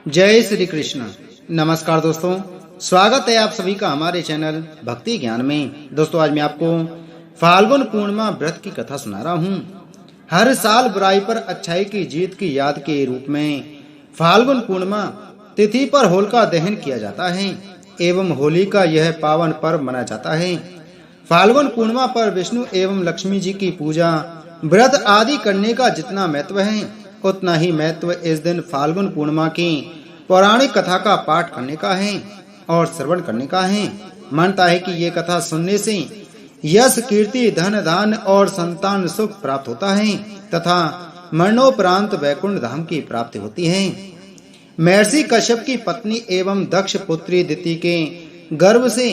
जय श्री कृष्ण। नमस्कार दोस्तों, स्वागत है आप सभी का हमारे चैनल भक्ति ज्ञान में। दोस्तों, आज मैं आपको फाल्गुन पूर्णिमा व्रत की कथा सुना रहा हूँ। हर साल बुराई पर अच्छाई की जीत की याद के रूप में फाल्गुन पूर्णिमा तिथि पर होलिका दहन किया जाता है एवं होली का यह पावन पर्व मनाया जाता है। फाल्गुन पूर्णिमा पर विष्णु एवं लक्ष्मी जी की पूजा, व्रत आदि करने का जितना महत्व है, उतना ही महत्व इस दिन फाल्गुन पूर्णिमा की पौराणिक कथा का पाठ करने का है और श्रवण करने का है। मानता है कि ये कथा सुनने से यश, कीर्ति, धन, दान और संतान सुख प्राप्त होता है तथा मरणोपरांत वैकुंठ धाम की प्राप्ति होती है। महर्षि कश्यप की पत्नी एवं दक्ष पुत्री दिति के गर्भ से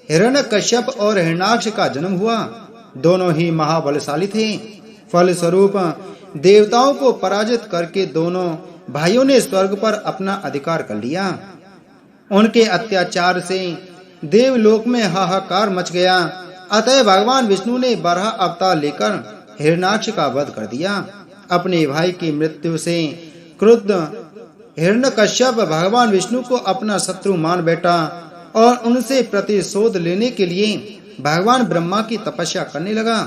हिरण्यकश्यप और हिरण्याक्ष का जन्म हुआ। दोनों ही महाबलशाली थे। फलस्वरूप देवताओं को पराजित करके दोनों भाइयों ने स्वर्ग पर अपना अधिकार कर लिया। उनके अत्याचार से देवलोक में हाहाकार मच गया। अतः भगवान विष्णु ने बारह अवतार लेकर हिरण्याक्ष का वध कर दिया। अपने भाई की मृत्यु से क्रुद्ध हिरण्यकश्यप भगवान विष्णु को अपना शत्रु मान बैठा और उनसे प्रतिशोध लेने के लिए भगवान ब्रह्मा की तपस्या करने लगा।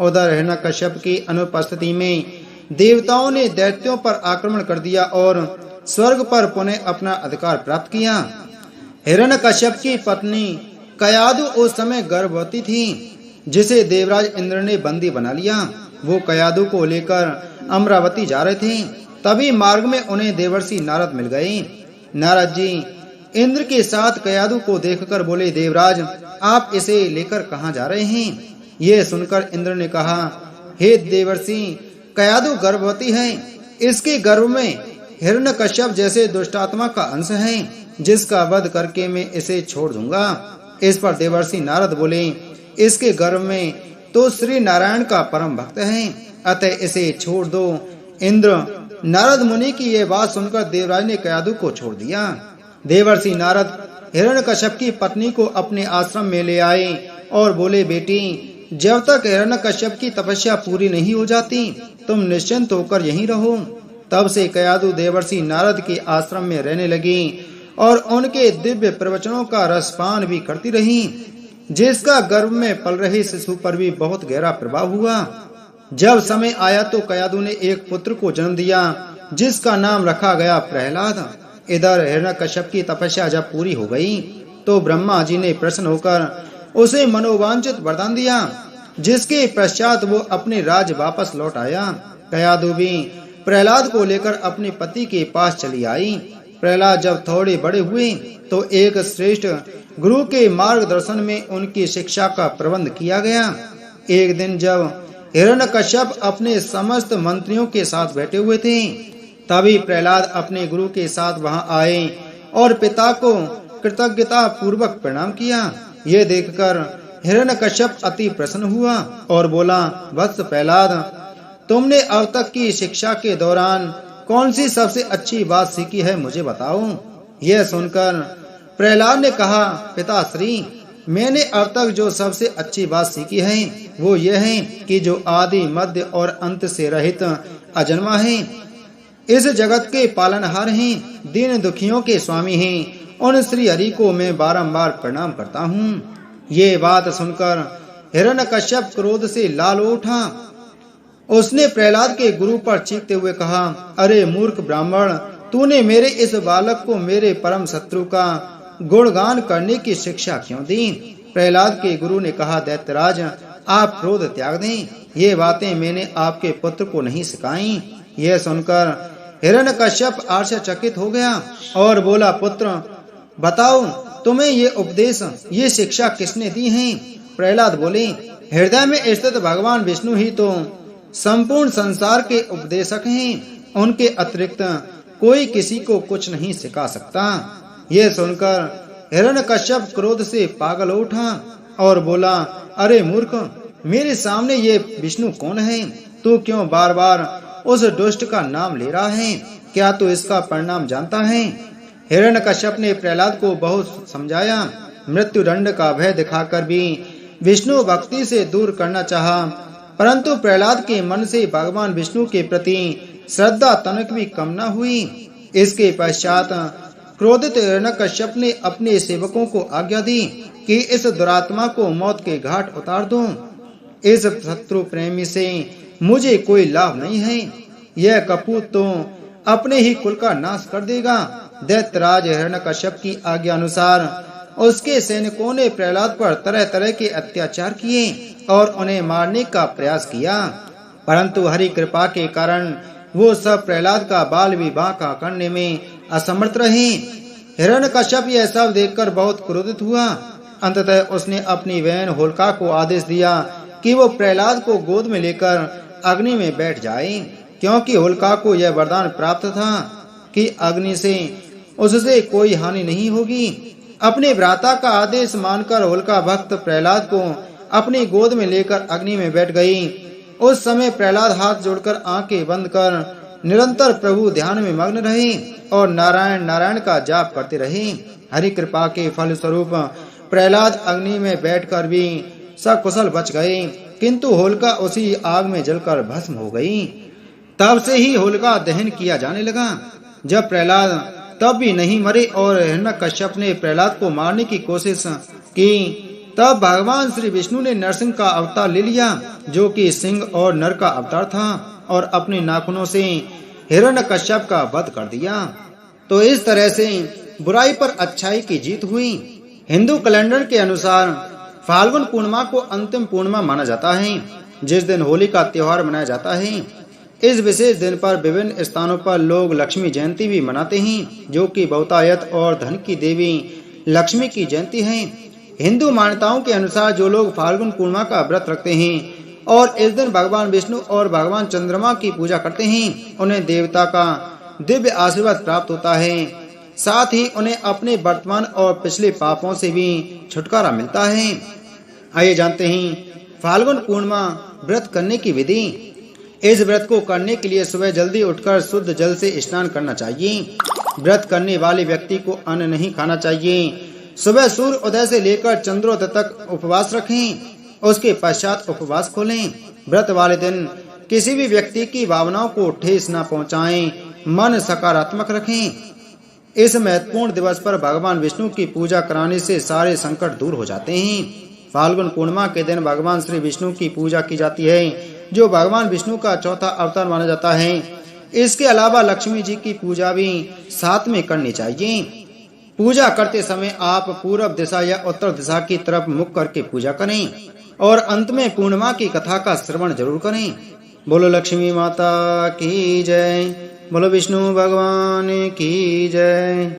उधर हिरण्यकश्यप की अनुपस्थिति में देवताओं ने दैत्यों पर आक्रमण कर दिया और स्वर्ग पर पुनः अपना अधिकार प्राप्त किया। हिरण्यकश्यप की पत्नी कयादु उस समय गर्भवती थी, जिसे देवराज इंद्र ने बंदी बना लिया। वो कयादु को लेकर अमरावती जा रहे थे। तभी मार्ग में उन्हें देवर्षि नारद मिल गए। नारद जी इंद्र के साथ कयादु को देखकर बोले, देवराज, आप इसे लेकर कहाँ जा रहे हैं? ये सुनकर इंद्र ने कहा, हे देवर्षि, कयादु गर्भवती है। इसके गर्भ में हिरण्यकश्यप जैसे दुष्टात्मा का अंश है, जिसका वध करके मैं इसे छोड़ दूंगा। इस पर देवर्षि नारद बोले, इसके गर्भ में तो श्री नारायण का परम भक्त है, अतः इसे छोड़ दो। इंद्र नारद मुनि की ये बात सुनकर देवराज ने कयादु को छोड़ दिया। देवर्षि नारद हिरण्यकश्यप की पत्नी को अपने आश्रम में ले आए और बोले, बेटी, जब तक हिरण्यकश्यप की तपस्या पूरी नहीं हो जाती, तुम निश्चिंत होकर यहीं रहो। तब से कयादु देवर्षि नारद के आश्रम में रहने लगी और उनके दिव्य प्रवचनों का रसपान भी करती रही, जिसका गर्भ में पल रहे शिशु पर भी बहुत गहरा प्रभाव हुआ। जब समय आया तो कयादु ने एक पुत्र को जन्म दिया, जिसका नाम रखा गया प्रहलाद। इधर हिरण्यकश्यप की तपस्या जब पूरी हो गई तो ब्रह्मा जी ने प्रसन्न होकर उसे मनोवांछित वरदान दिया, जिसके पश्चात वो अपने राज्य वापस लौट आया। कयादु भी प्रहलाद को लेकर अपने पति के पास चली आई। प्रहलाद जब थोड़े बड़े हुए तो एक श्रेष्ठ गुरु के मार्गदर्शन में उनकी शिक्षा का प्रबंध किया गया। एक दिन जब हिरण्यकश्यप अपने समस्त मंत्रियों के साथ बैठे हुए थे, तभी प्रहलाद अपने गुरु के साथ वहां आए और पिता को कृतज्ञता पूर्वक प्रणाम किया। ये देखकर हिरण्यकश्यप अति प्रसन्न हुआ और बोला, वत्स प्रहलाद, तुमने अब तक की शिक्षा के दौरान कौन सी सबसे अच्छी बात सीखी है, मुझे बताओ। यह सुनकर प्रहलाद ने कहा, पिताश्री, मैंने अब तक जो सबसे अच्छी बात सीखी है वो ये है कि जो आदि, मध्य और अंत से रहित अजन्मा है, इस जगत के पालनहार हैं, दीन दुखियों के स्वामी हैं, उन श्री हरि को मैं बारंबार प्रणाम करता हूँ। ये बात सुनकर हिरण्यकश्यप क्रोध से लाल उठा। उसने प्रहलाद के गुरु पर चीखते हुए कहा, अरे मूर्ख ब्राह्मण, तूने मेरे इस बालक को मेरे परम शत्रु का गुणगान करने की शिक्षा क्यों दी? प्रहलाद के गुरु ने कहा, दैत्यराज, आप क्रोध त्याग दें। ये बातें मैंने आपके पुत्र को नहीं सिखाई। यह सुनकर हिरण्यकश्यप आश्चर्यचकित हो गया और बोला, पुत्र, बताओ, तुम्हें ये उपदेश, ये शिक्षा किसने दी है? प्रहलाद बोले, हृदय में स्थित भगवान विष्णु ही तो संपूर्ण संसार के उपदेशक हैं। उनके अतिरिक्त कोई किसी को कुछ नहीं सिखा सकता। ये सुनकर हिरण्यकश्यप क्रोध से पागल उठा और बोला, अरे मूर्ख, मेरे सामने ये विष्णु कौन है? तू क्यों बार बार उस दुष्ट का नाम ले रहा है? क्या तू इसका परिणाम जानता है? हिरण्यकश्यप ने प्रहलाद को बहुत समझाया। मृत्यु दंड का भय दिखाकर भी विष्णु भक्ति से दूर करना चाहा, परंतु प्रहलाद के मन से भगवान विष्णु के प्रति श्रद्धा तनक भी कम न हुई। इसके पश्चात क्रोधित हिरण्यकश्यप ने अपने सेवकों को आज्ञा दी कि इस दुरात्मा को मौत के घाट उतार दो। इस शत्रु प्रेमी से मुझे कोई लाभ नहीं है। यह कपूत तो अपने ही कुल का नाश कर देगा। दैत्यराज हिरण्यकश्यप की आज्ञा अनुसार उसके सैनिकों ने प्रहलाद पर तरह तरह के अत्याचार किए और उन्हें मारने का प्रयास किया, परंतु हरि कृपा के कारण वो सब प्रहलाद का बाल विवाह का करने में असमर्थ रहे। हिरण्यकश्यप यह सब देखकर बहुत क्रोधित हुआ। अंततः उसने अपनी बहन होलिका को आदेश दिया कि वो प्रहलाद को गोद में लेकर अग्नि में बैठ जाए, क्योंकि होलिका को यह वरदान प्राप्त था कि अग्नि से उससे कोई हानि नहीं होगी। अपने भ्राता का आदेश मानकर होलिका भक्त प्रहलाद को अपनी गोद में लेकर अग्नि में बैठ गई। उस समय प्रहलाद हाथ जोड़कर आंखें बंद कर निरंतर प्रभु ध्यान में मग्न रहे और नारायण नारायण का जाप करते रहे। हरि कृपा के फल स्वरूप प्रहलाद अग्नि में बैठकर भी सकुशल बच गए, किंतु होलिका उसी आग में जलकर भस्म हो गई। तब से ही होलिका दहन किया जाने लगा। जब प्रहलाद तब भी नहीं मरे और हिरण्यकश्यप ने प्रहलाद को मारने की कोशिश की, तब भगवान श्री विष्णु ने नरसिंह का अवतार ले लिया, जो कि सिंह और नर का अवतार था, और अपने नाखूनों से हिरण्यकश्यप का वध कर दिया। तो इस तरह से बुराई पर अच्छाई की जीत हुई। हिंदू कैलेंडर के अनुसार फाल्गुन पूर्णिमा को अंतिम पूर्णिमा माना जाता है, जिस दिन होली का त्योहार मनाया जाता है। इस विशेष दिन पर विभिन्न स्थानों पर लोग लक्ष्मी जयंती भी मनाते हैं, जो कि बहुतायत और धन की देवी लक्ष्मी की जयंती है। हिंदू मान्यताओं के अनुसार जो लोग फाल्गुन पूर्णिमा का व्रत रखते हैं और इस दिन भगवान विष्णु और भगवान चंद्रमा की पूजा करते हैं, उन्हें देवता का दिव्य आशीर्वाद प्राप्त होता है। साथ ही उन्हें अपने वर्तमान और पिछले पापों से भी छुटकारा मिलता है। आइए जानते हैं फाल्गुन पूर्णिमा व्रत करने की विधि। इस व्रत को करने के लिए सुबह जल्दी उठकर शुद्ध जल से स्नान करना चाहिए। व्रत करने वाले व्यक्ति को अन्न नहीं खाना चाहिए। सुबह सूर्य उदय से लेकर चंद्रोदय तक उपवास रखें, उसके पश्चात उपवास खोलें। व्रत वाले दिन किसी भी व्यक्ति की भावनाओं को ठेस न पहुंचाएं, मन सकारात्मक रखें। इस महत्वपूर्ण दिवस पर भगवान विष्णु की पूजा कराने से सारे संकट दूर हो जाते हैं। फाल्गुन पूर्णिमा के दिन भगवान श्री विष्णु की पूजा की जाती है, जो भगवान विष्णु का चौथा अवतार माना जाता है। इसके अलावा लक्ष्मी जी की पूजा भी साथ में करनी चाहिए। पूजा करते समय आप पूर्व दिशा या उत्तर दिशा की तरफ मुख करके पूजा करें और अंत में पूर्णिमा की कथा का श्रवण जरूर करें। बोलो लक्ष्मी माता की जय, बोलो विष्णु भगवान की जय।